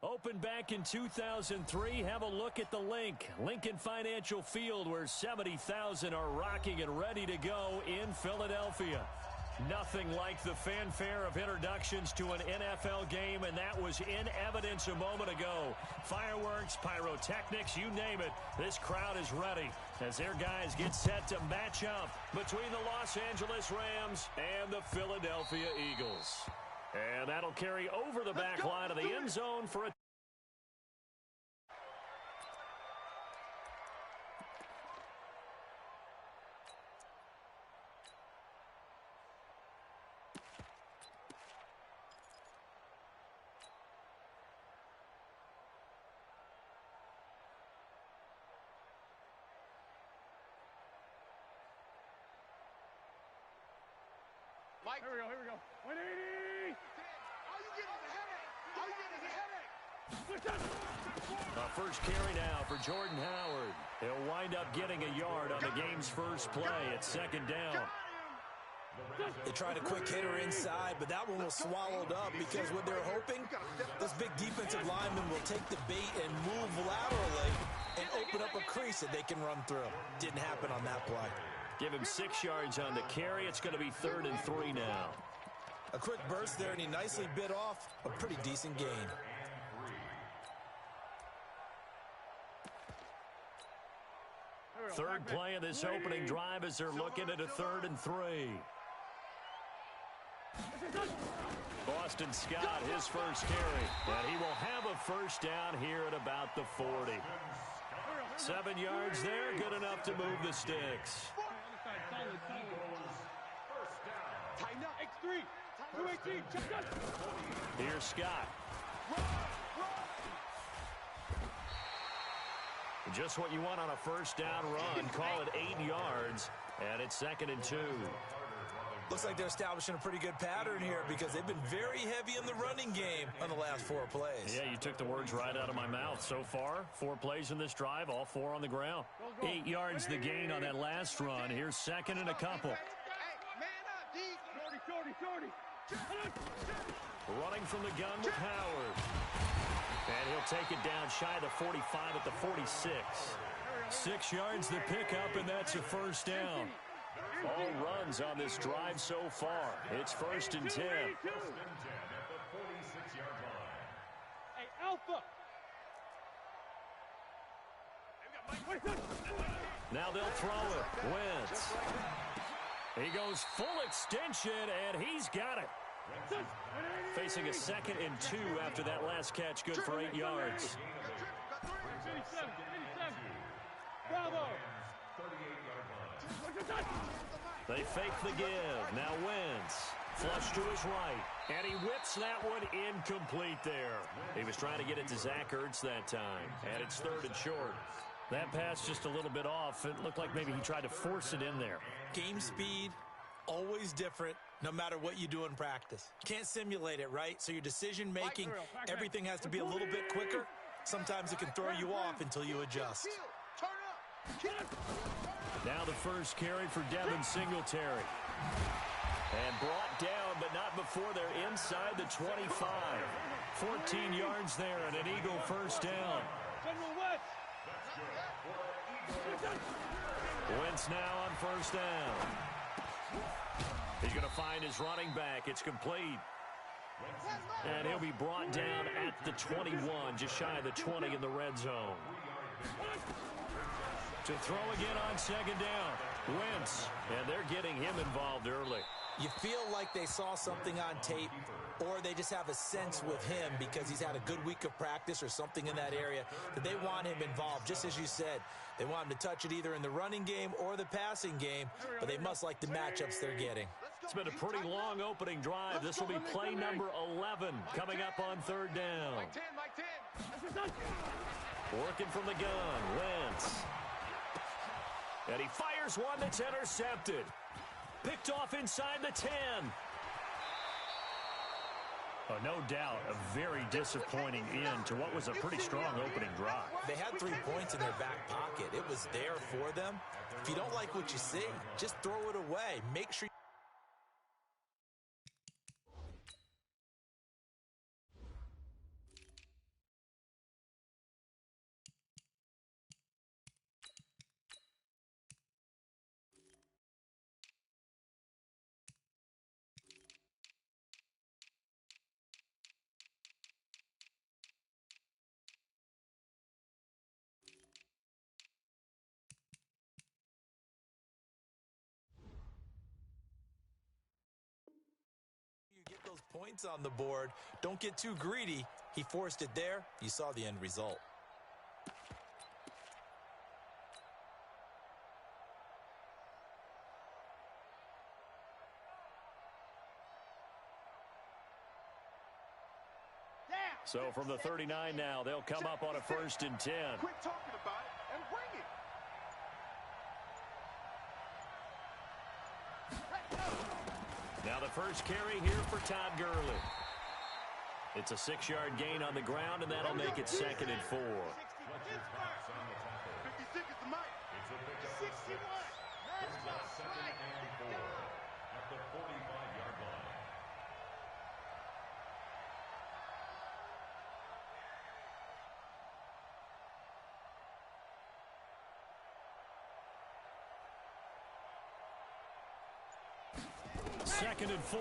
Opened back in 2003, have a look at the link. Lincoln Financial Field, where 70,000 are rocking and ready to go in Philadelphia. Nothing like the fanfare of introductions to an NFL game, and that was in evidence a moment ago. Fireworks, pyrotechnics, you name it. This crowd is ready as their guys get set to match up between the Los Angeles Rams and the Philadelphia Eagles. And that'll carry over the back line of the end zone for a Mike. Here we go. 180! All you get is a headache. A first carry now for Jordan Howard. He'll wind up getting a yard on the game's first play at second down. They tried a quick hitter inside, but that one was swallowed up because what they're hoping, this big defensive lineman will take the bait and move laterally and open up a crease that they can run through. Didn't happen on that play. Give him 6 yards on the carry. It's going to be 3rd and 3 now. A quick burst there, and he nicely bit off a pretty decent gain. Third play of this opening drive as they're looking at a 3rd and 3. Boston Scott, his first carry, and he will have a first down here at about the 40. 7 yards there, good enough to move the sticks. Tighten up. X3. 218. Here's Scott. Just what you want on a first down run. Call it 8 yards, and it's 2nd and 2. Looks like they're establishing a pretty good pattern here because they've been very heavy in the running game on the last 4 plays. Yeah, you took the words right out of my mouth. So far, 4 plays in this drive, all 4 on the ground. 8 yards the gain on that last run. Here's 2nd and a couple. Running from the gun with Howard. And he'll take it down shy of the 45 at the 46. 6 yards the pickup, and that's a first down. All runs on this drive so far. It's 1st and 10. Hey, Alpha. Now they'll throw it. Wentz. He goes full extension, and he's got it. Facing a 2nd and 2 after that last catch, good for 8 yards. Bravo. They fake the give. Now Wentz. Flush to his right. And he whips that one incomplete there. He was trying to get it to Zach Ertz that time. And it's 3rd and short. That pass just a little bit off. It looked like maybe he tried to force it in there. Game speed, always different, no matter what you do in practice. Can't simulate it, right? So your decision-making, everything has to be a little bit quicker. Sometimes it can throw you off until you adjust. Now the first carry for Devin Singletary. And brought down, but not before they're inside the 25. 14 yards there and an Eagle first down. Wentz now on first down. He's going to find his running back. It's complete. And he'll be brought down at the 21, just shy of the 20 in the red zone. To throw again on 2nd down. Wentz, and they're getting him involved early. You feel like they saw something on tape, or they just have a sense with him because he's had a good week of practice or something in that area that they want him involved. Just as you said, they want him to touch it either in the running game or the passing game, but they must like the matchups they're getting. It's been a pretty long opening drive. This will be play number 11 coming up on 3rd down. Working from the gun, Wentz. And he fires one that's intercepted. Picked off inside the 10. Oh, no doubt, a very disappointing end to what was a pretty strong opening drive. They had 3 points in their back pocket. It was there for them. If you don't like what you see, just throw it away. Make sure Points on the board. Don't get too greedy. He forced it there. You saw the end result. So from the 39 now, they'll come up on a 1st and 10. Quit talking about it and bring it. Now the first carry here for Todd Gurley. It's a 6-yard gain on the ground, and that'll make it 2nd and 4. 56 is the mic. 61. Nice right. At the 45-yard line. Second and 4.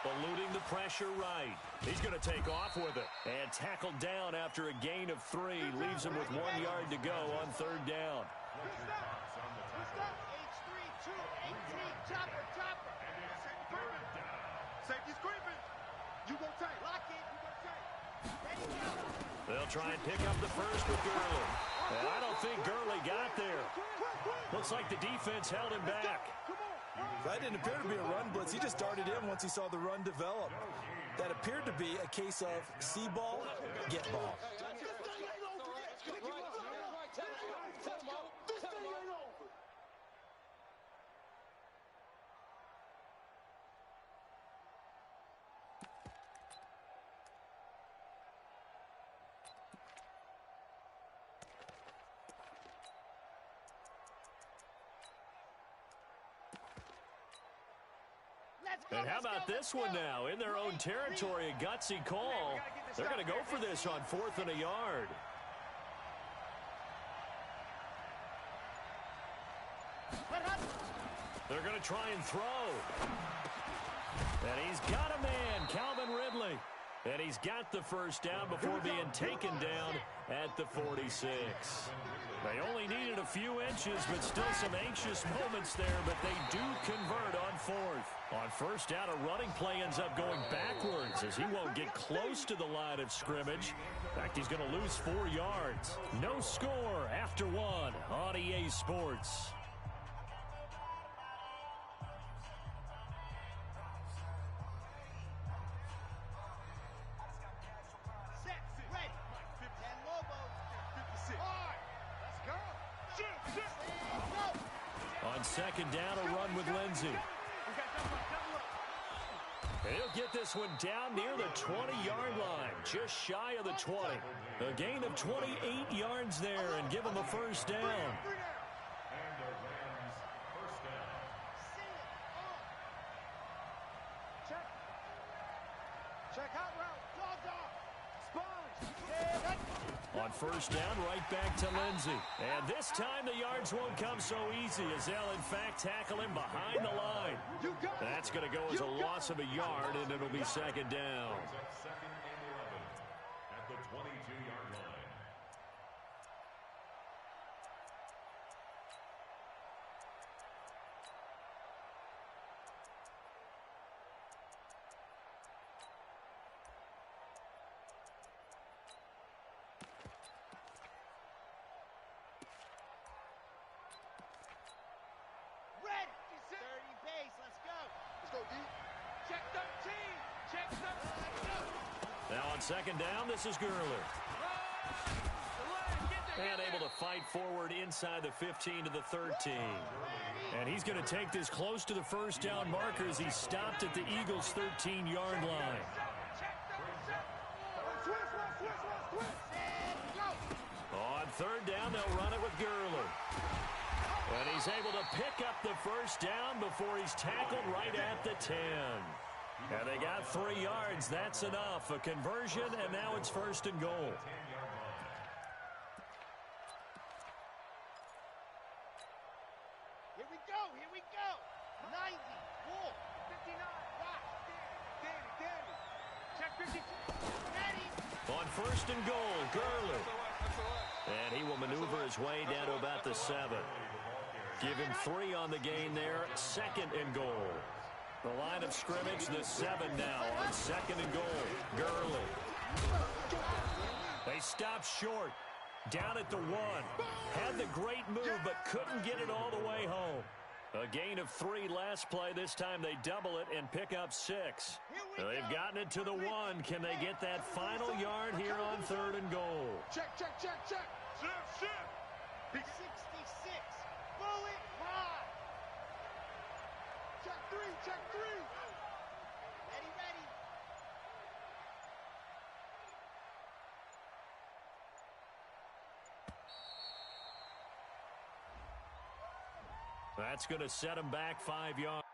Eluding the pressure right. He's going to take off with it. And tackled down after a gain of 3. Leaves him with 1 yard to go on 3rd down. Safety's creeping. You go tight. Lock it. You go tight. Ready, go. They'll try and pick up the first with Gurley. And I don't think Gurley got there. Looks like the defense held him back. That didn't appear to be a run blitz. He just darted in once he saw the run develop. That appeared to be a case of see ball, get ball. And how about this one now? In their own territory, a gutsy call. They're going to go for this on 4th and a yard. They're going to try and throw. And he's got a man, Calvin Ridley. And he's got the first down before being taken down at the 46. They only needed a few inches, but still some anxious moments there, but they do convert on 4th. On 1st down, a running play ends up going backwards as he won't get close to the line of scrimmage. In fact, he's going to lose 4 yards. No score after 1 on EA Sports. On 2nd down, a run with Lindsey. He'll get this one down near the 20-yard line, just shy of the 20. A gain of 28 yards there and give him a first down. On 1st down, right back to Lindsey. And this time the yards won't come so easy as they'll, in fact, tackle him behind the line. That's going to go as a loss of a yard, and it'll be 2nd down. Second and 11 at the 22-yard line. Now on 2nd down, this is Gurley. And able to fight forward inside the 15 to the 13. And he's going to take this close to the first down marker as he stopped at the Eagles' 13-yard line. On 3rd down, they'll run it with Gurley. And he's able to pick up the first down before he's tackled right at the 10. And they got 3 yards. That's enough. A conversion, and now it's 1st and goal. Here we go. Here we go. 90. Wolf. 59. Rock. Danny. Check 52. Ready. On 1st and goal, Gurley. And he will maneuver his way down to about the 7. Give him 3 on the gain there. 2nd and goal. The line of scrimmage, the 7 now on 2nd and goal. Gurley. They stop short. Down at the 1. Had the great move, but couldn't get it all the way home. A gain of 3 last play. This time they double it and pick up 6. They've gotten it to the 1. Can they get that final yard here on 3rd and goal? Check. Shift. 66. Bullet high. Check 3. Ready. That's going to set him back 5 yards.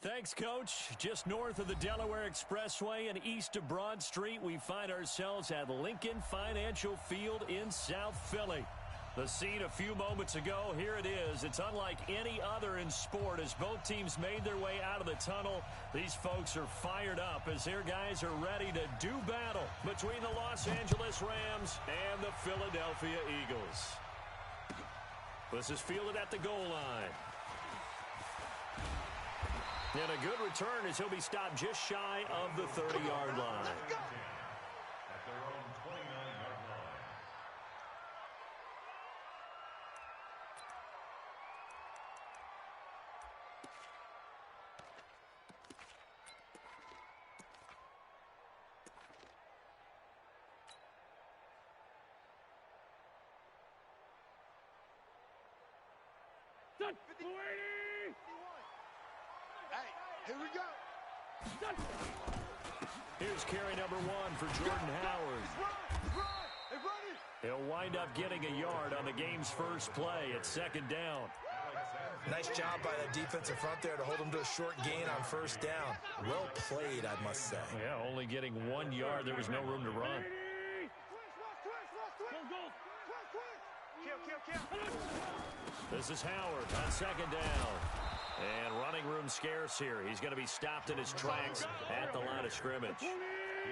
Thanks, Coach. Just north of the Delaware Expressway and east of Broad Street, we find ourselves at Lincoln Financial Field in South Philly. The scene a few moments ago, here it is. It's unlike any other in sport as both teams made their way out of the tunnel. These folks are fired up as their guys are ready to do battle between the Los Angeles Rams and the Philadelphia Eagles. This is fielded at the goal line. And a good return as he'll be stopped just shy of the 30-yard line. At their own 29-yard line. Hey, here we go. Here's carry number 1 for Jordan Howard. Hey, run it. He'll wind up getting a yard on the game's first play at second down. Nice job by that defensive front there to hold him to a short gain on first down. Well played, I must say. Yeah, only getting 1 yard. There was no room to run. This is Howard on second down. And running room scarce here. He's going to be stopped in his tracks at the line of scrimmage.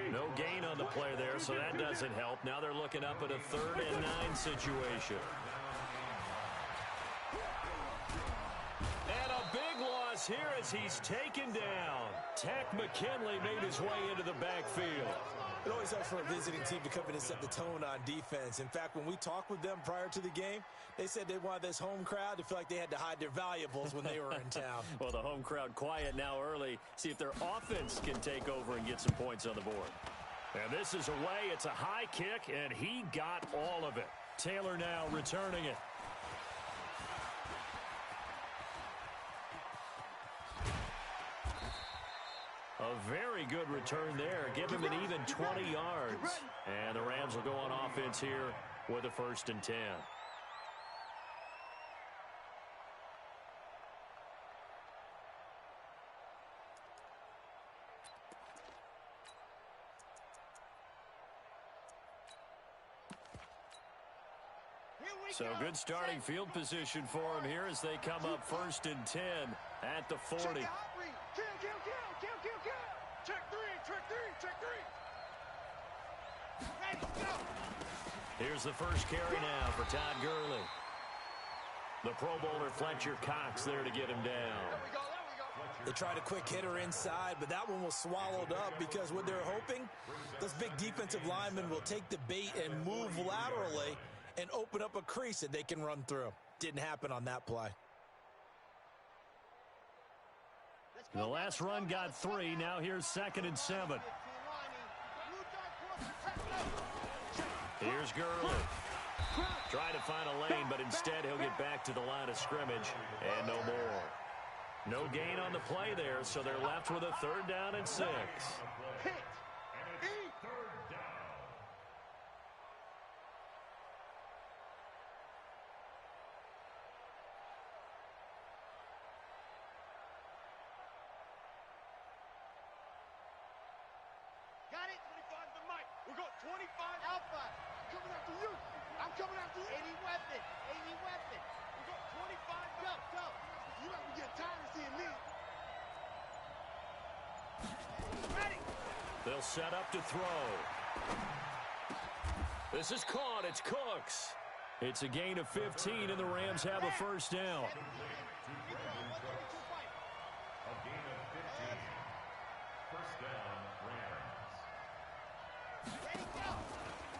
No gain on the play there, so that doesn't help. Now they're looking up at a 3rd and 9 situation. And a big loss here as he's taken down. Tech McKinley made his way into the backfield. It always helps for a visiting team to come in and set the tone on defense. In fact, when we talked with them prior to the game, they said they wanted this home crowd to feel like they had to hide their valuables when they were in town. Well, the home crowd quiet now early. See if their offense can take over and get some points on the board. And this is away. It's a high kick, and he got all of it. Taylor now returning it. A very good return there. Give him an even 20 yards. And the Rams will go on offense here with a 1st and 10. So good starting field position for him here as they come up 1st and 10 at the 40. Check three. Ready, go. Here's the first carry now for Todd Gurley. The Pro Bowler Fletcher Cox there to get him down. There we go. They tried a quick hitter inside, but that one was swallowed up because what they're hoping, those big defensive linemen will take the bait and move laterally and open up a crease that they can run through. Didn't happen on that play. The last run got 3. Now here's 2nd and 7. Here's Gurley. Trying to find a lane, but instead he'll get back to the line of scrimmage and no more. No gain on the play there, so they're left with a 3rd down and 6. Got it? 25 the mic. We're going 25 Alpha. I'm coming after you. I'm coming after you. 80 weapon. We're going 25 go. You don't get tired of seeing me. Ready. They'll set up to throw. This is caught. It's Cooks. It's a gain of 15, and the Rams have a 1st down. A gain of 15. 1st down, Rams. Ready, go.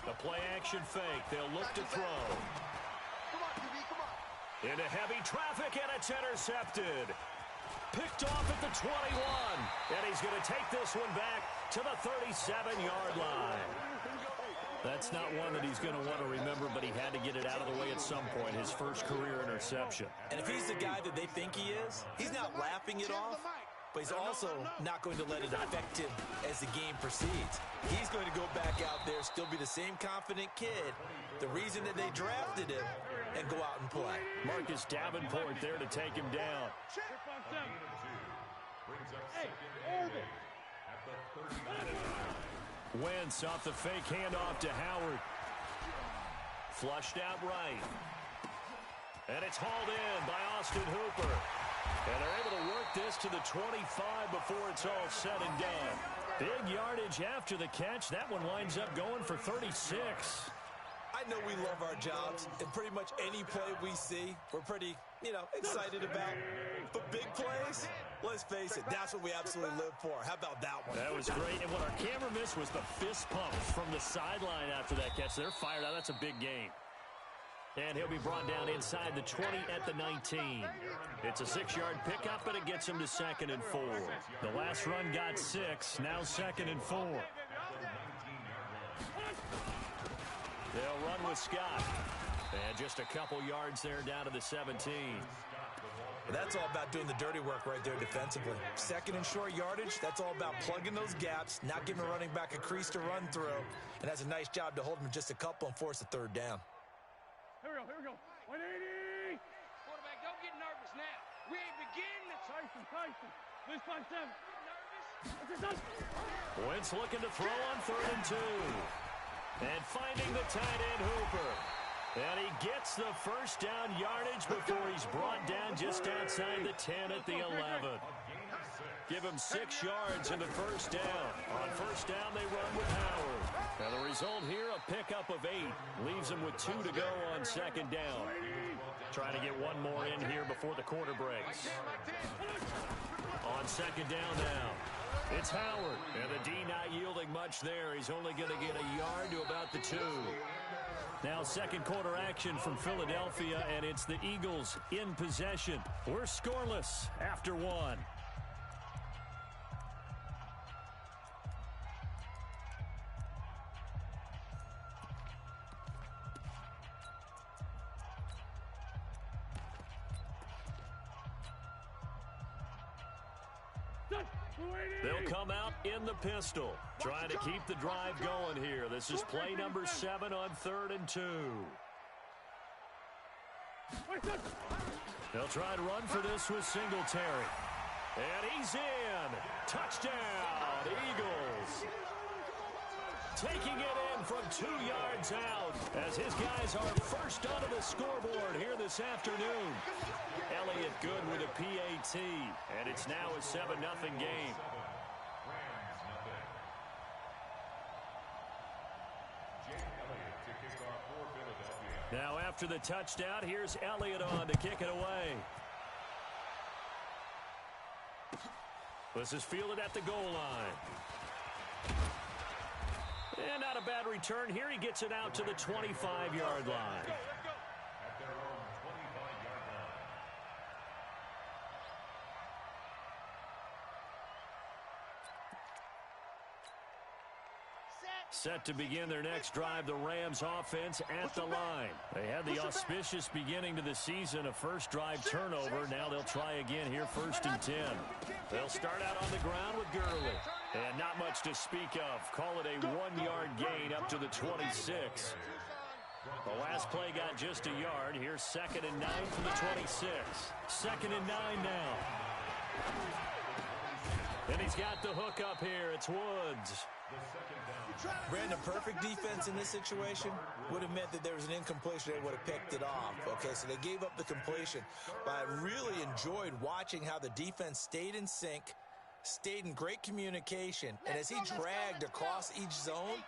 The play-action fake. They'll look to throw. Come on, QB, come on. Into heavy traffic, and it's intercepted. Picked off at the 21. And he's going to take this one back to the 37-yard line. That's not one that he's going to want to remember, but he had to get it out of the way at some point, his first career interception. And if he's the guy that they think he is, he's not laughing it off, but he's also not going to let it affect him as the game proceeds. He's going to go back out there, still be the same confident kid, the reason that they drafted him, and go out and play. Marcus Davenport there to take him down. A gain of 2. Wentz off the fake handoff to Howard. Flushed out right. And it's hauled in by Austin Hooper. And they're able to work this to the 25 before it's all said and done. Big yardage after the catch. That one winds up going for 36. I know we love our jobs, and pretty much any play we see, we're pretty, excited about. But big plays, let's face it, that's what we absolutely live for. How about that one? That was great, and what our camera missed was the fist pump from the sideline after that catch. They're fired out. That's a big game. And he'll be brought down inside the 20 at the 19. It's a 6-yard pickup, but it gets him to 2nd and 4. The last run got 6, now 2nd and 4. They'll run with Scott. And just a couple yards there down to the 17. That's all about doing the dirty work right there defensively. 2nd and short yardage, that's all about plugging those gaps, not giving a running back a crease to run through. And that's a nice job to hold him just a couple and force a 3rd down. Here we go. 180. Quarterback, don't get nervous now. We ain't beginning. Tyson. This 5-7. Nervous? Wentz looking to throw on 3rd and 2. And finding the tight end Hooper. And he gets the first down yardage before he's brought down just outside the 10 at the 11. Give him 6 yards in the first down. On first down, they run with Howard. Now the result here, a pickup of 8. Leaves him with 2 to go on 2nd down. Trying to get one more in here before the quarter breaks. On 2nd down now. It's Howard. And the D not yielding much there. He's only going to get a yard to about the 2. Now second quarter action from Philadelphia, and it's the Eagles in possession. We're scoreless after 1. They'll come out in the pistol, trying to keep the drive going here. This is play number 7 on 3rd and 2. They'll try to run for this with Singletary. And he's in. Touchdown, Eagles. Taking it in from 2 yards out as his guys are first onto the scoreboard here this afternoon. Elliott good with a PAT, and it's now a 7-0 game. Now after the touchdown, here's Elliott on to kick it away. This is fielded at the goal line. And not a bad return here. He gets it out to the 25-yard line. Set to begin their next drive, the Rams offense at the line. They had the auspicious beginning to the season, a first drive turnover. Now they'll try again here, 1st and 10. They'll start out on the ground with Gurley. And not much to speak of. Call it a 1-yard gain up to the 26. The last play got just a yard. Here's 2nd and 9 from the 26. 2nd and 9 now. And he's got the hook up here. It's Woods. Brandon, perfect defense in this situation would have meant that there was an incompletion. They would have picked it off. Okay, so they gave up the completion. But I really enjoyed watching how the defense stayed in sync, stayed in great communication. And as he dragged across each zone,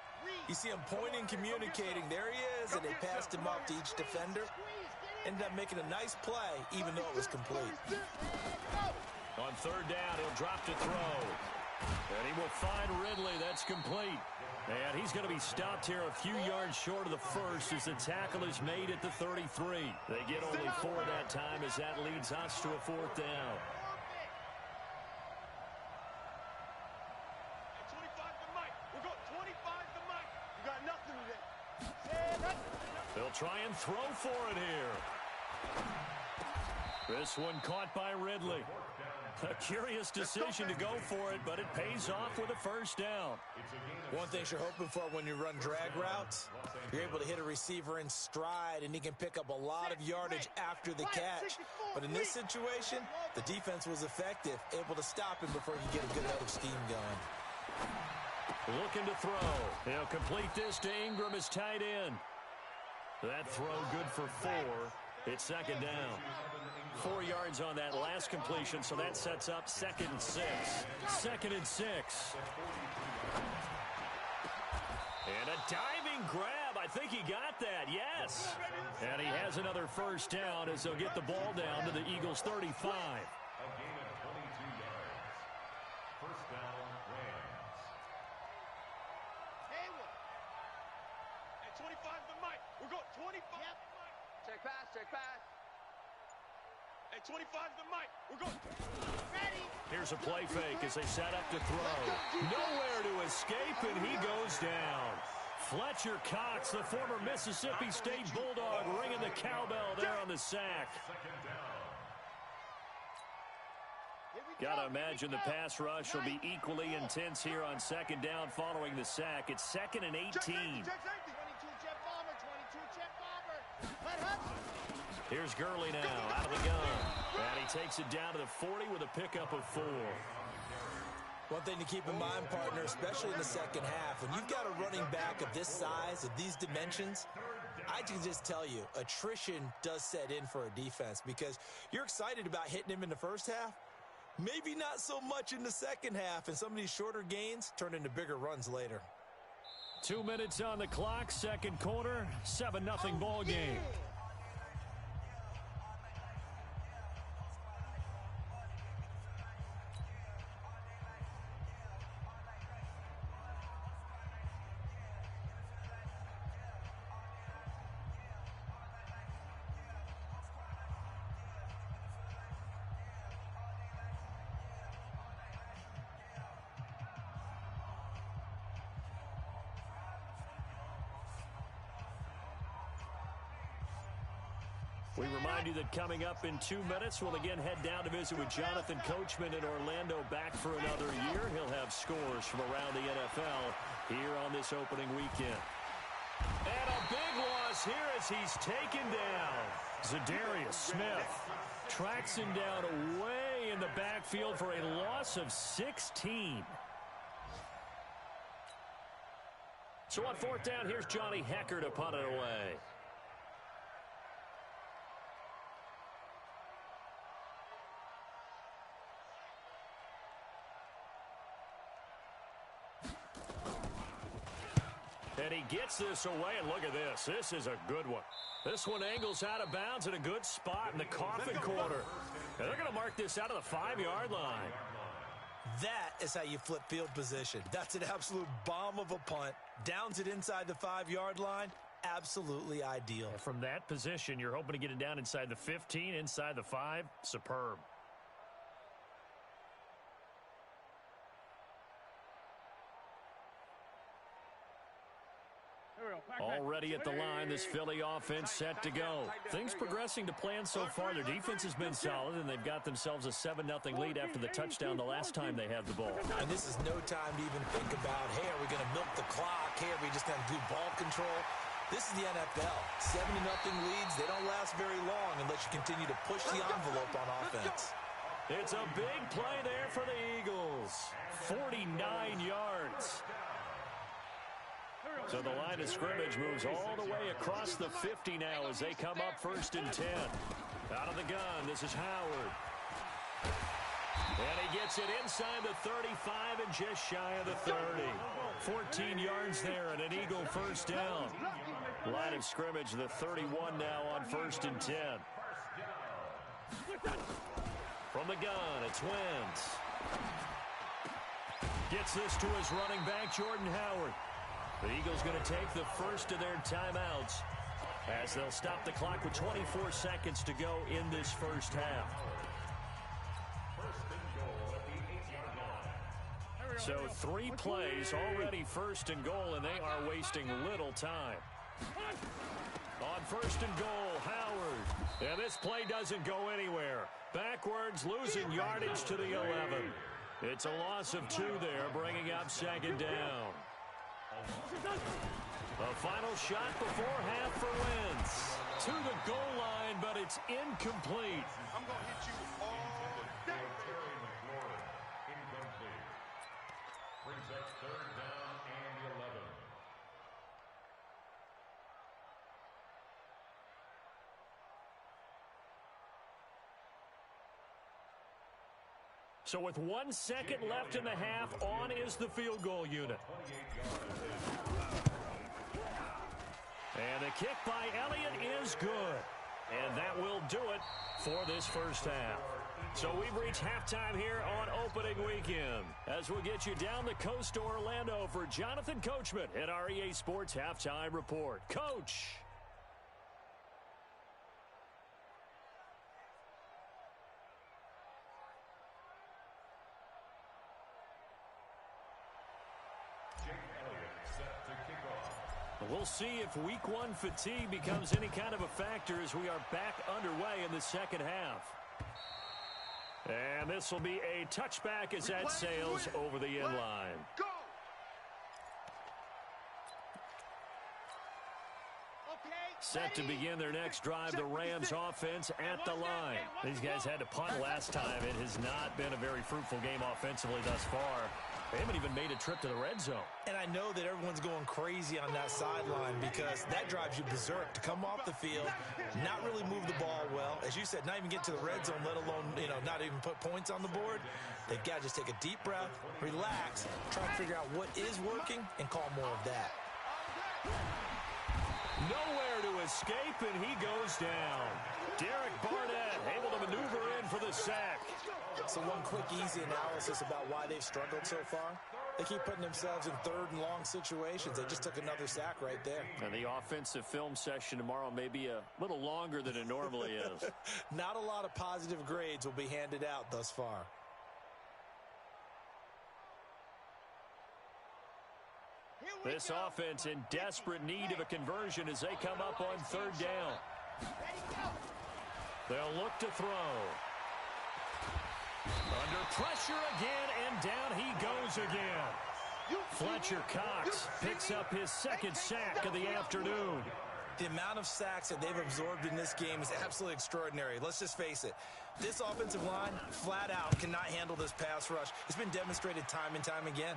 you see him pointing, communicating. There he is, and they passed him off to each defender. Ended up making a nice play, even though it was complete. On 3rd down, he'll drop to throw. And he will find Ridley. That's complete. And he's going to be stopped here a few yards short of the first as the tackle is made at the 33. They get only 4 that time as that leads us to a 4th down. 25 to Mike. We'll go 25 to Mike. You got nothing today. They'll try and throw for it here. This one caught by Ridley. A curious decision to go for it, but it pays off with a first down. One thing you're hoping for when you run drag routes, you're able to hit a receiver in stride, and he can pick up a lot of yardage after the catch. But in this situation, the defense was effective, able to stop him before he could get a good head of steam going. Looking to throw. He'll complete this to Ingram, his tight end. That throw good for 4. It's second down. 4 yards on that last completion, so that sets up 2nd and 6. 2nd and 6. And a diving grab. I think he got that, yes. And he has another first down as they'll get the ball down to the Eagles' 35. A gain of 22 yards. First down, Rams. Hayward. At 25 to Mike. We're going 25 to Mike. Check pass, check pass. At 25 to Mike. We're going. Ready. Here's a play fake as they set up to throw. Nowhere to escape, and he goes down. Fletcher Cox, the former Mississippi State Bulldog, ringing the cowbell there on the sack. Got to imagine the pass rush will be equally intense here on second down following the sack. It's 2nd and 18. 22 jet bomber, 22 jet bomber. Let Hudson. Here's Gurley now, out of the gun. And he takes it down to the 40 with a pickup of 4. One thing to keep in mind, partner, especially in the second half, when you've got a running back of this size, of these dimensions, I can just tell you, attrition does set in for a defense because you're excited about hitting him in the first half, maybe not so much in the second half, and some of these shorter gains turn into bigger runs later. 2 minutes on the clock, second quarter, 7-0 ball game. We remind you that coming up in 2 minutes, we'll again head down to visit with Jonathan Coachman in Orlando, back for another year. He'll have scores from around the NFL here on this opening weekend. And a big loss here as he's taken down. Za'Darius Smith tracks him down away in the backfield for a loss of 16. So on 4th down, here's Johnny Hecker to punt it away. And he gets this away, and look at this. This is a good one. This one angles out of bounds in a good spot in the coffin corner. And they're going to mark this out of the 5-yard line. That is how you flip field position. That's an absolute bomb of a punt. Downs it inside the 5-yard line. Absolutely ideal. And from that position, you're hoping to get it down inside the 15, inside the 5. Superb. Already at the line, this Philly offense set to go. Things progressing to plan so far. Their defense has been solid, and they've got themselves a 7-0 lead after the touchdown the last time they had the ball. And this is no time to even think about, hey, are we going to milk the clock? Hey, are we just going to do ball control? This is the NFL. 7-0 leads, they don't last very long unless you continue to push the envelope on offense. It's a big play there for the Eagles. 49 yards. So the line of scrimmage moves all the way across the 50 now as they come up 1st and 10. Out of the gun, this is Howard. And he gets it inside the 35 and just shy of the 30. 14 yards there and an Eagle first down. Line of scrimmage, the 31 now on 1st and 10. From the gun, it's Wentz. Gets this to his running back, Jordan Howard. The Eagles going to take the first of their timeouts as they'll stop the clock with 24 seconds to go in this first half. So 3 plays already 1st and goal, and they are wasting little time. On 1st and goal, Howard. And this play doesn't go anywhere. Backwards, losing yardage to the 11. It's a loss of 2 there, bringing up second down. A final shot before half for Wentz. To the goal line, but it's incomplete. I'm going to hit you all day. Incomplete. Brings up third down and 11. So with 1 second left in the half, on is the field goal unit. And the kick by Elliott is good. And that will do it for this first half. So we've reached halftime here on opening weekend. As we'll get you down the coast to Orlando for Jonathan Coachman at our EA Sports Halftime Report. Coach. We'll see if week 1 fatigue becomes any kind of a factor as we are back underway in the second half. And this will be a touchback as that sails over the end line. Go! Set to begin their next drive, the Rams offense at the line. These guys had to punt last time. It has not been a very fruitful game offensively thus far. They haven't even made a trip to the red zone. And I know that everyone's going crazy on that sideline because that drives you berserk to come off the field, not really move the ball well. As you said, not even get to the red zone, let alone, not even put points on the board. They've got to just take a deep breath, relax, try to figure out what is working, and call more of that. Nowhere to escape, and he goes down. Derek Barnett able to maneuver in for the sack. So one quick, easy analysis about why they've struggled so far. They keep putting themselves in third and long situations. They just took another sack right there. And the offensive film session tomorrow may be a little longer than it normally is. Not a lot of positive grades will be handed out thus far. This offense in desperate need of a conversion as they come up on third down. They'll look to throw. Under pressure again, and down he goes again. Fletcher Cox picks up his second sack of the afternoon. The amount of sacks that they've absorbed in this game is absolutely extraordinary. Let's just face it. This offensive line, flat out, cannot handle this pass rush. It's been demonstrated time and time again.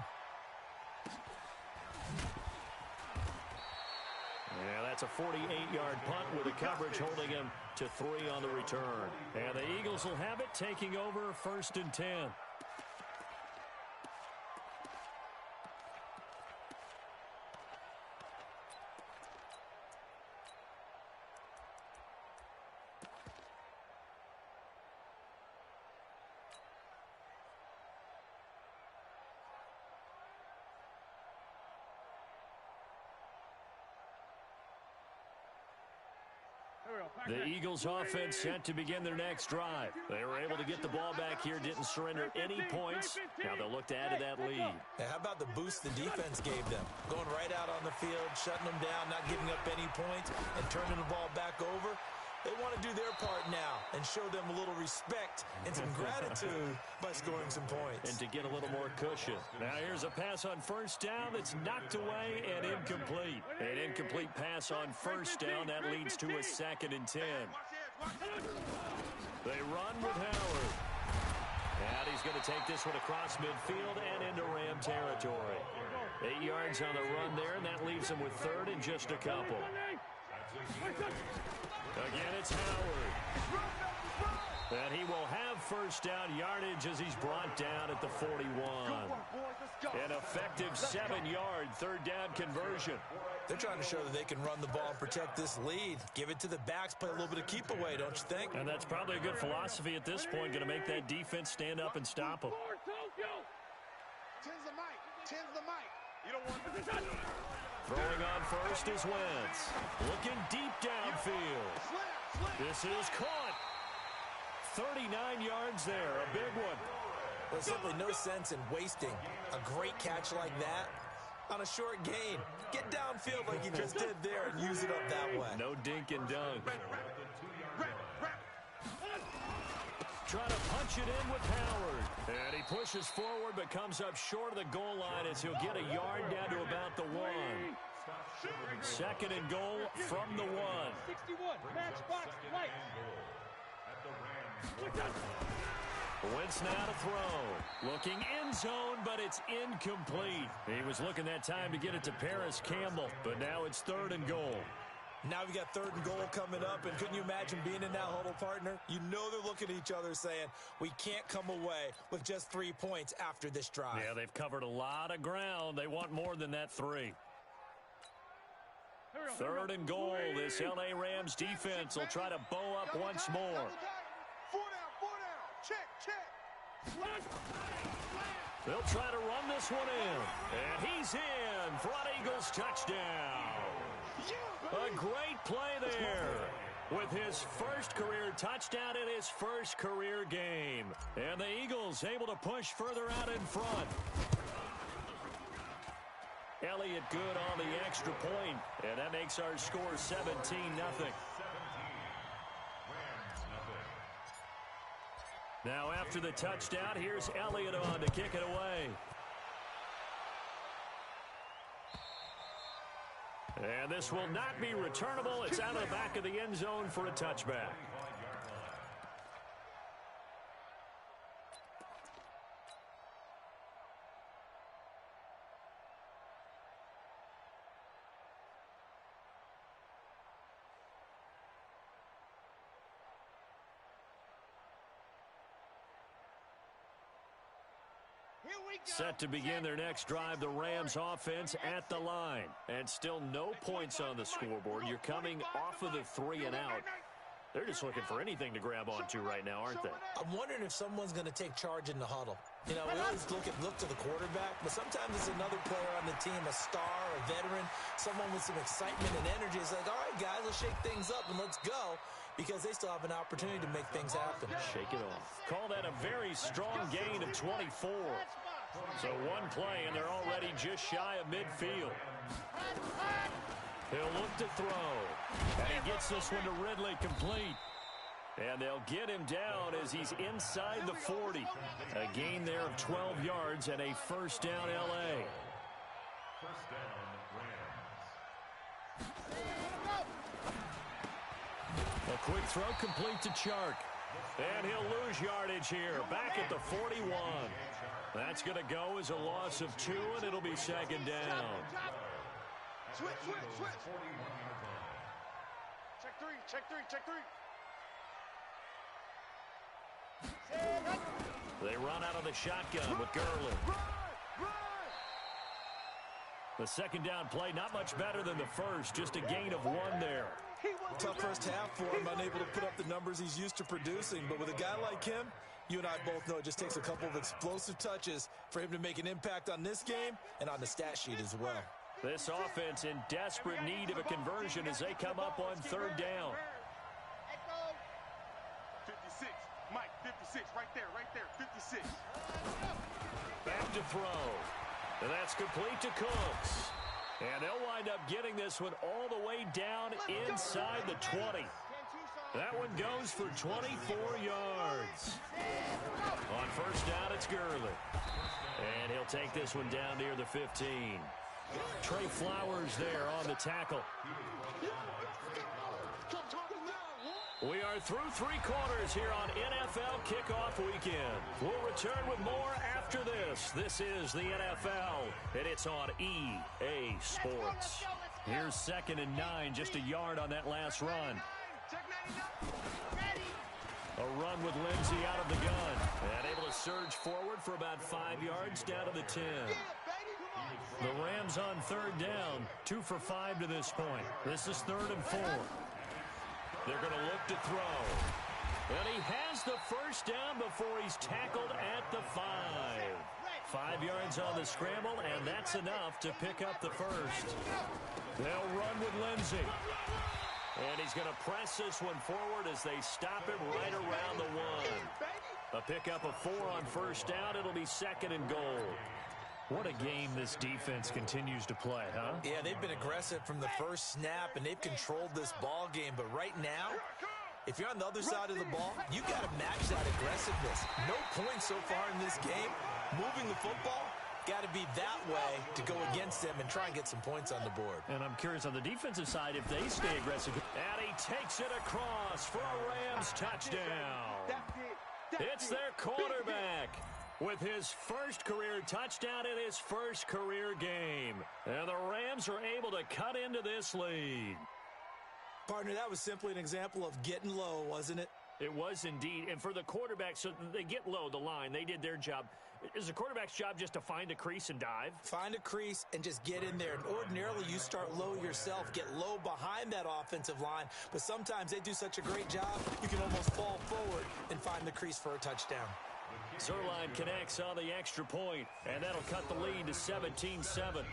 Yeah, that's a 48-yard punt with the coverage holding him to 3 on the return. And the Eagles will have it, taking over 1st and 10. The Eagles offense set to begin their next drive. They were able to get the ball back here, didn't surrender any points. Now they'll look to add to that lead. Yeah, how about the boost the defense gave them? Going right out on the field, shutting them down, not giving up any points, and turning the ball back over. They want to do their part now and show them a little respect and some gratitude by scoring some points. And to get a little more cushion. Now here's a pass on first down that's knocked away and incomplete. An incomplete pass on first down. That leads to a 2nd and 10. They run with Howard. And he's going to take this one across midfield and into Ram territory. 8 yards on the run there, and that leaves him with 3rd and just a couple. Again, it's Howard. And he will have first down yardage as he's brought down at the 41. An effective 7-yard third down conversion. They're trying to show that they can run the ball and protect this lead. Give it to the backs, play a little bit of keep away, don't you think? And that's probably a good philosophy at this point, going to make that defense stand up and stop them. Tens the mic. Tens the mic. You don't want to. Throwing on first is Wentz. Looking deep downfield. This is caught. 39 yards there, a big one. There's simply no sense in wasting a great catch like that on a short gain. Get downfield like you just did there and use it up that way. No dink and dunk. trying to punch it in with Howard. And he pushes forward but comes up short of the goal line as he'll get a yard down to about the 1. Second and goal from the 1. 61, match box, right. Wentz now to throw. Looking end zone, but it's incomplete. He was looking that time to get it to Paris Campbell, but now it's 3rd and goal. Now we got 3rd and goal coming up, and couldn't you imagine being in that huddle, partner? You know they're looking at each other saying, we can't come away with just 3 points after this drive. Yeah, they've covered a lot of ground. They want more than that 3. 3rd and goal. This L.A. Rams defense will try to bow up once more. 4 down. Check. They'll try to run this one in. And he's in for an Eagles touchdown. A great play there with his first career touchdown in his first career game. And the Eagles able to push further out in front. Elliott good on the extra point, and that makes our score 17-0. Now after the touchdown, here's Elliott on to kick it away. And this will not be returnable. It's out of the back of the end zone for a touchback. Set to begin their next drive, the Rams offense at the line. And still no points on the scoreboard. You're coming off of the 3 and out. They're just looking for anything to grab onto right now, aren't they? I'm wondering if someone's going to take charge in the huddle. You know, we always look to the quarterback, but sometimes it's another player on the team, a star, a veteran, someone with some excitement and energy. It's like, all right, guys, let's shake things up and let's go, because they still have an opportunity to make things happen. Shake it off. Call that a very strong gain of 24. So one play, and they're already just shy of midfield. He'll look to throw. And he gets this one to Ridley complete. And they'll get him down as he's inside the 40. A gain there of 12 yards and a first down L.A. First down, Rams. A quick throw complete to Chark. And he'll lose yardage here. Back at the 41. That's going to go as a loss of 2, and it'll be second down. Switch. Check three. They run out of the shotgun with Gurley. The second down play, not much better than the first, just a gain of 1 there. Tough first half for him, unable to put up the numbers he's used to producing. But with a guy like him, you and I both know it just takes a couple of explosive touches for him to make an impact on this game and on the stat sheet as well. This offense in desperate need of a conversion as they come up on 3rd down. 56, Mike, 56, right there, 56. Back to throw. And that's complete to Cooks. And they'll wind up getting this one all the way down inside the 20. That one goes for 24 yards. On first down, it's Gurley. And he'll take this one down near the 15. Trey Flowers there on the tackle. We are through 3 quarters here on NFL Kickoff Weekend. We'll return with more after this. This is the NFL, and it's on EA Sports. Here's 2nd and 9, just a yard on that last run. A run with Lindsey out of the gun. And able to surge forward for about 5 yards down to the 10. The Rams on 3rd down, 2 for 5 to this point. This is 3rd and 4. They're going to look to throw. And he has the first down before he's tackled at the 5. 5 yards on the scramble, and that's enough to pick up the first. They'll run with Lindsey. And he's going to press this one forward as they stop him right around the 1. A pickup of 4 on first down. It'll be 2nd and goal. What a game this defense continues to play, huh? Yeah, they've been aggressive from the first snap, and they've controlled this ball game. But right now, If you're on the other side of the ball, you got to match that aggressiveness. No points so far in this game. Moving the football, got to be that way to go against them and try and get some points on the board. And I'm curious on the defensive side if they stay aggressive. And he takes it across for a Rams touchdown. It's their quarterback with his first career touchdown in his first career game. And the Rams are able to cut into this lead. Partner, that was simply an example of getting low, wasn't it? It was indeed. And for the quarterback, so they get low the line. They did their job. Is the quarterback's job just to find a crease and dive? Find a crease and just get in there. And ordinarily, you start low yourself, get low behind that offensive line. But sometimes they do such a great job, you can almost fall forward and find the crease for a touchdown. Zerline connects on the extra point, and that'll cut the lead to 17-7.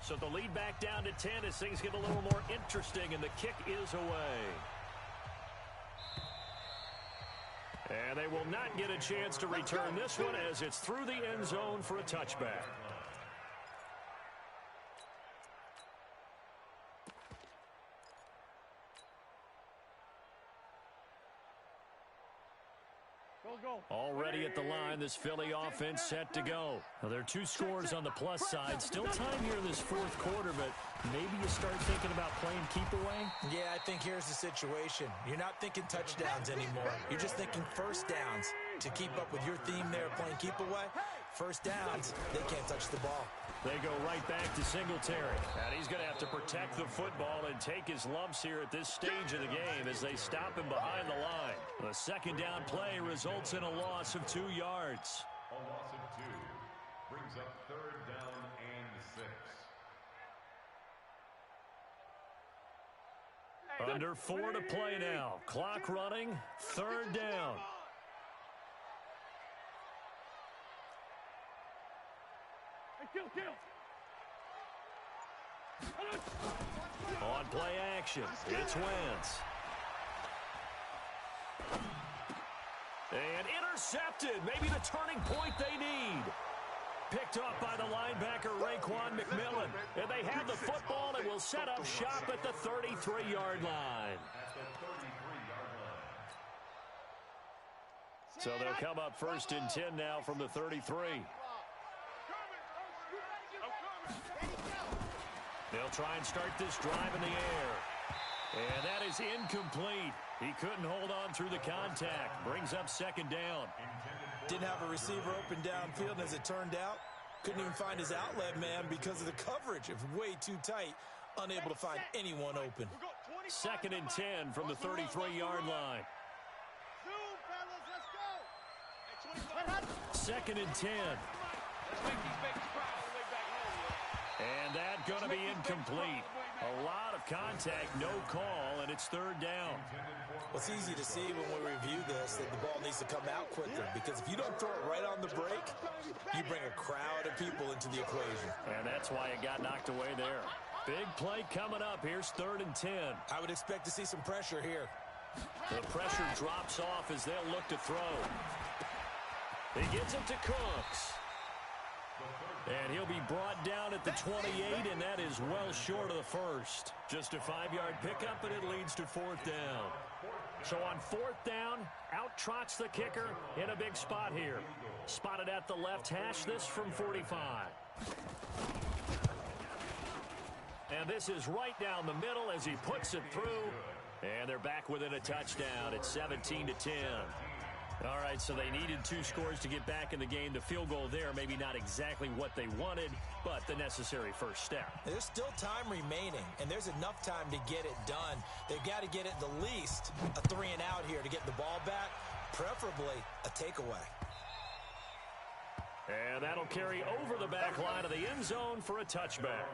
So the lead back down to 10 as things get a little more interesting, and the kick is away. And they will not get a chance to return this one as it's through the end zone for a touchback. Already at the line, this Philly offense set to go. Now, there are two scores on the plus side. Still time here in this fourth quarter, but maybe you start thinking about playing keep away? Yeah, I think here's the situation. You're not thinking touchdowns anymore. You're just thinking first downs. To keep up with your theme there of playing keep away, first downs, they can't touch the ball. They go right back to Singletary. And he's going to have to protect the football and take his lumps here at this stage of the game as they stop him behind the line. The second down play results in a loss of 2 yards. A loss of 2 brings up third down and 6. Under 4 to play now. Clock running. Third down. On play action, it's Wentz. And intercepted. Maybe the turning point they need. Picked up by the linebacker, Raekwon McMillan. And they have the football and will set up shop at the 33-yard line. So they'll come up first and 10 now from the 33. They'll try and start this drive in the air. And that is incomplete. He couldn't hold on through the contact. Brings up second down. Didn't have a receiver open downfield, and as it turned out, couldn't even find his outlet man because of the coverage. It was way too tight. Unable to find anyone open. Second and 10 from the 33-yard line. Second and 10. And that's going to be incomplete. A lot of contact, no call, and it's third down. Well, it's easy to see when we review this that the ball needs to come out quicker, because if you don't throw it right on the break, you bring a crowd of people into the equation. And that's why it got knocked away there. Big play coming up. Here's third and 10. I would expect to see some pressure here. The pressure drops off as they'll look to throw. He gets it to Cooks. And he'll be brought down at the 28, and that is well short of the first. Just a 5-yard pickup, and it leads to fourth down. So on fourth down, out trots the kicker in a big spot here. Spotted at the left hash, this from 45. And this is right down the middle as he puts it through. And they're back within a touchdown at 17-10. All right, so they needed 2 scores to get back in the game. The field goal there, maybe not exactly what they wanted, but the necessary first step. There's still time remaining, and there's enough time to get it done. They've got to get it the least a 3-and-out here to get the ball back, preferably a takeaway. And that'll carry over the back line of the end zone for a touchback.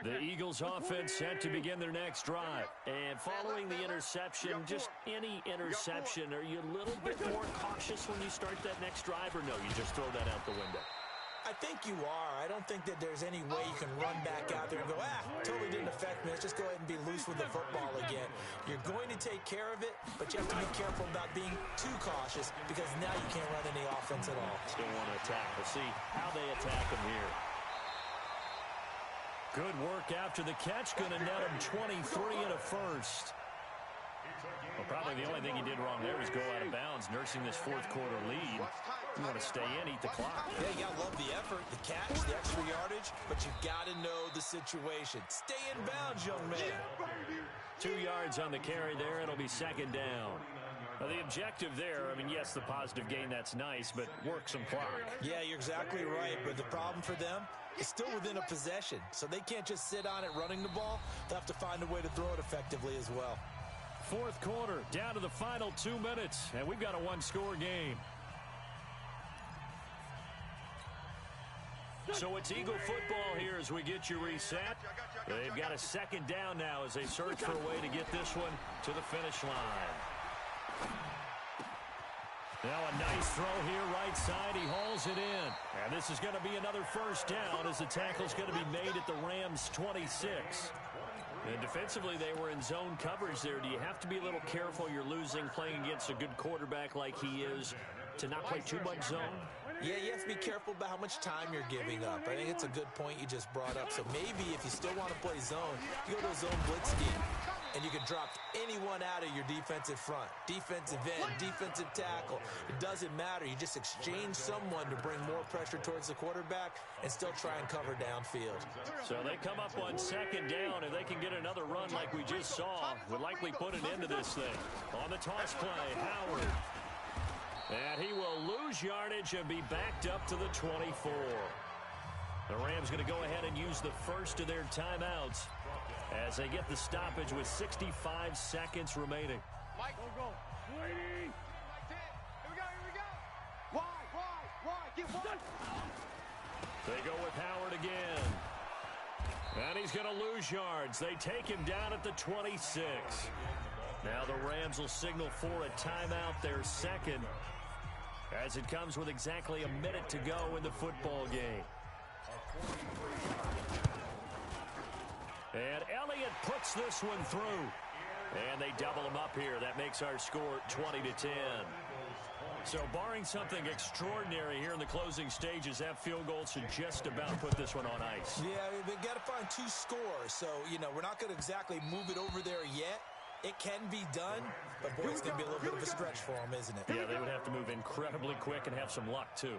The Eagles offense set to begin their next drive. And following the interception, just any interception, are you a little bit more cautious when you start that next drive, or no, you just throw that out the window? I think you are. I don't think that there's any way you can run back out there and go, totally didn't affect me. Let's just go ahead and be loose with the football again. You're going to take care of it, but you have to be careful about being too cautious because now you can't run any offense at all. Still want to attack. We'll see how they attack him here. Good work after the catch. Going to net him 23 and a first. Well, probably the only thing he did wrong there was go out of bounds, nursing this fourth quarter lead. You want to stay in, eat the clock. Yeah, you got to love the effort, the catch, the extra yardage, but you got to know the situation. Stay in bounds, young man. 2 yards on the carry there. It'll be second down. Now, the objective there, I mean, yes, the positive gain, that's nice, but work some clock. Yeah, you're exactly right, but the problem for them is still within a possession, so they can't just sit on it running the ball. They'll have to find a way to throw it effectively as well. Fourth quarter, down to the final 2 minutes, and we've got a one-score game. So it's Eagle football here as we get you reset. They've got a second down now as they search for a way to get this one to the finish line. Now a nice throw here, right side. He hauls it in. And this is going to be another first down as the tackle's going to be made at the Rams' 26. And defensively, they were in zone coverage there. Do you have to be a little careful? You're losing, playing against a good quarterback like he is, to not play too much zone? Yeah, you have to be careful about how much time you're giving up. I think it's a good point you just brought up. So maybe if you still want to play zone, you go to a zone blitz scheme, and you can drop anyone out of your defensive front. Defensive end, defensive tackle. It doesn't matter. You just exchange someone to bring more pressure towards the quarterback and still try and cover downfield. So they come up on second down, and they can get another run like we just saw. Would likely put an end to this thing. On the toss play, Howard. And he will lose yardage and be backed up to the 24. The Rams going to go ahead and use the first of their timeouts as they get the stoppage with 65 seconds remaining. Mike, go. Here we go. Why? Get one. They go with Howard again. And he's going to lose yards. They take him down at the 26. Now the Rams will signal for a timeout, their second, as it comes with exactly a minute to go in the football game. And Elliott puts this one through. And they double him up here. That makes our score 20-10. So barring something extraordinary here in the closing stages, that field goal should just about put this one on ice. Yeah, they've got to find 2 scores. So, we're not going to exactly move it over there yet. It can be done, but boy, it's going to be a little bit of a stretch for them, isn't it? Yeah, they would have to move incredibly quick and have some luck, too.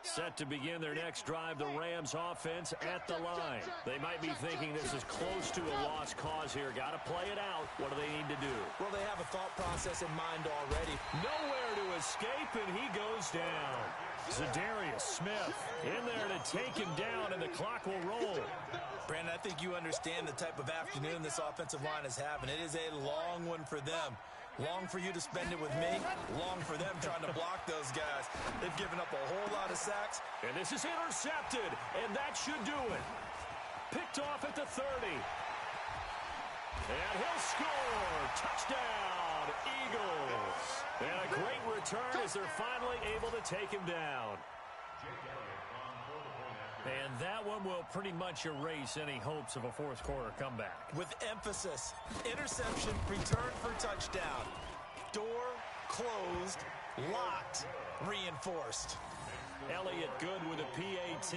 Set to begin their next drive, the Rams offense at the line. They might be thinking this is close to a lost cause here. Got to play it out. What do they need to do? Well, they have a thought process in mind already. Nowhere to escape, and he goes down. Zadarius Smith in there to take him down, and the clock will roll. Brandon, I think you understand the type of afternoon this offensive line is having. It is a long one for them. Long for you to spend it with me. Long for them trying to block those guys. They've given up a whole lot of sacks. And this is intercepted, and that should do it. Picked off at the 30. And he'll score. Touchdown, Eagles. And a great return as they're finally able to take him down. And that one will pretty much erase any hopes of a fourth quarter comeback. With emphasis, interception, return for touchdown. Door closed, locked, reinforced. Elliott good with a PAT.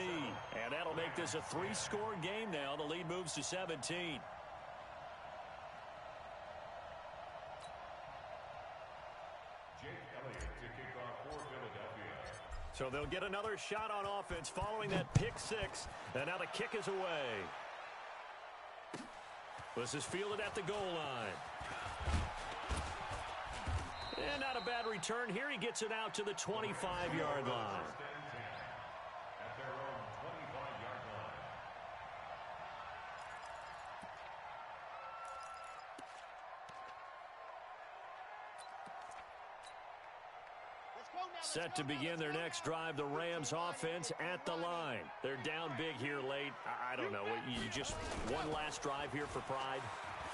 And that'll make this a 3-score game now. The lead moves to 17. So they'll get another shot on offense following that pick 6. And now the kick is away. This is fielded at the goal line. And not a bad return here. He gets it out to the 25-yard line. Set to begin their next drive, the Rams offense at the line. They're down big here late. I don't know. You just one last drive here for pride?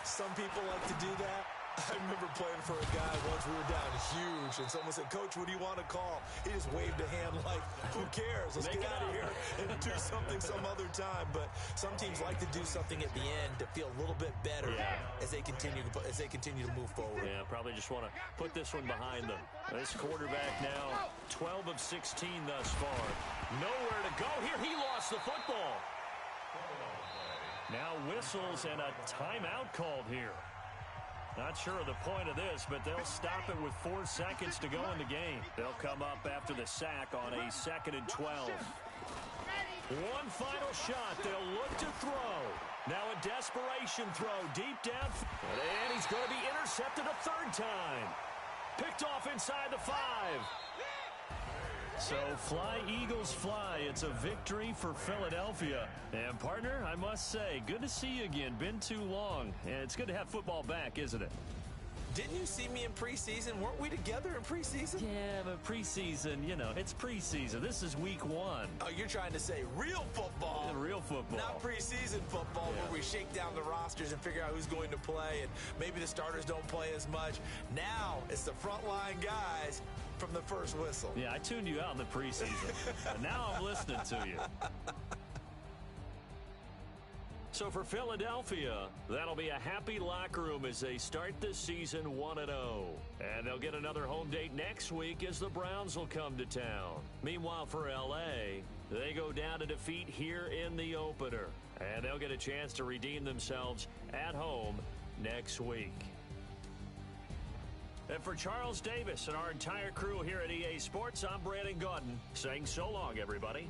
Some people like to do that. I remember playing for a guy once. We were down huge, and someone said, "Coach, what do you want to call?" He just waved a hand like, who cares? Let's get out of here and do something some other time. But some teams like to do something at the end to feel a little bit better as they continue to move forward. Yeah, probably just want to put this one behind them. This quarterback now 12 of 16 thus far. Nowhere to go here. He lost the football. Now whistles and a timeout called here. Not sure of the point of this, but they'll stop it with 4 seconds to go in the game. They'll come up after the sack on a 2nd and 12. One final shot. They'll look to throw. Now a desperation throw deep down. And he's going to be intercepted a 3rd time. Picked off inside the 5. So fly, Eagles, fly. It's a victory for Philadelphia. And, partner, I must say, good to see you again. Been too long. And it's good to have football back, isn't it? Didn't you see me in preseason? Weren't we together in preseason? Yeah, but preseason, you know, it's preseason. This is week 1. Oh, you're trying to say real football. Yeah, real football. Not preseason football where we shake down the rosters and figure out who's going to play, and maybe the starters don't play as much. Now it's the frontline guys from the first whistle. Yeah, I tuned you out in the preseason. And now I'm listening to you. So for Philadelphia, that'll be a happy locker room as they start the season 1-0. And they'll get another home date next week as the Browns will come to town. Meanwhile, for L.A., they go down to defeat here in the opener. And they'll get a chance to redeem themselves at home next week. And for Charles Davis and our entire crew here at EA Sports, I'm Brandon Gaudin saying so long, everybody.